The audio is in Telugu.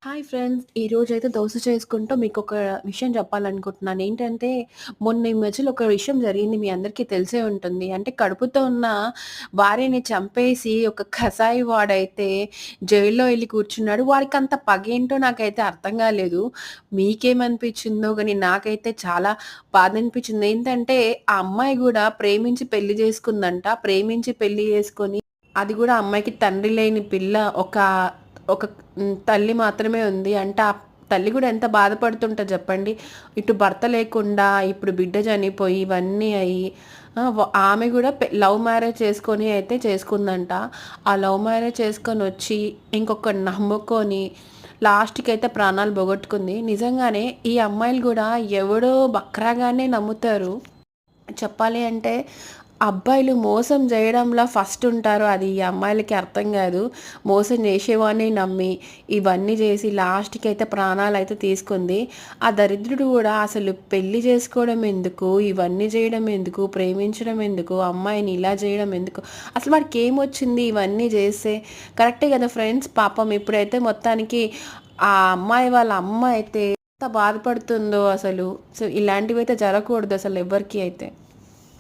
Hi friends. ఈరోజైతే దోస చేసుకుంటూ మీకొక విషయం చెప్పాలనుకుంటున్నాను. ఏంటంటే, మొన్న ఈ మధ్యలో ఒక విషయం జరిగింది. మీ అందరికీ తెలిసే ఉంటుంది. అంటే కడుపుతో ఉన్న భార్యని చంపేసి ఒక కసాయి వాడైతే జైల్లో ఎళ్లి కూర్చున్నాడు. వాడికంత పగేంటో నాకైతే అర్థం కాలేదు. మీకేమనిపించిందో గాని నాకైతే చాలా బాధనిపించింది. ఏంటంటే, ఆ అమ్మాయి గూడా ప్రేమించి పెళ్లి చేసుకుందంట. ప్రేమించి పెళ్లి చేసుకొని అది గూడా అమ్మాయికి తండ్రి లేని పిల్ల ఒక ఒక తల్లి మాత్రమే ఉంది. అంటే ఆ తల్లి గూడా ఎంత బాధపడుతుంటది జెప్పండి. ఇటు భర్త లేకుండా ఇప్పుడు బిడ్డ చనిపోయి ఇవన్నీ అయ్యి ఆమె గూడా లవ్ మ్యారేజ్ చేసుకొని అయితే చేసుకుందంట. ఆ లవ్ మ్యారేజ్ చేసుకొనొచ్చి ఇంకొకడిని నమ్ముకొని లాస్ట్‌కైతే ప్రాణాలు పోగొట్టుకుంది. నిజంగానే ఈ అమ్మాయిలు గూడా ఎవడో బక్రాగానే నమ్ముతారు. చెప్పాలి అంటే అబ్బాయిలు మోసం జేయడంలో ఫస్ట్ ఉంటారు. అది ఈ అమ్మాయిలకి అర్థం గాదు. మోసం జేసేవాడిని నమ్మి, ఇవన్నీ జేసి లాస్ట్‌కైతే ప్రాణాలైతే తీసుకుంది. ఆ దరిద్రుడు గూడా అసలు పెళ్లి జేసుకోవడం ఎందుకు? ఇవన్నీ జేయడం ఎందుకు? ప్రేమించడం ఎందుకు? అమ్మాయిని ఇలా జేయడం ఎందుకు? అసలు వాడికేమొచ్చింది ఇవన్నీ జేస్తే? కరెక్టే గదా ఫ్రెండ్స్. పాపం ఇప్పుడైతే మొత్తానికి ఆ అమ్మాయి వాళ్ళ అమ్మ అయితే ఎంత బాధపడుతుందో అసలు. సో, ఇలాంటివైతే జరగకూడదు అసలు ఎవ్వరికీ అయితే.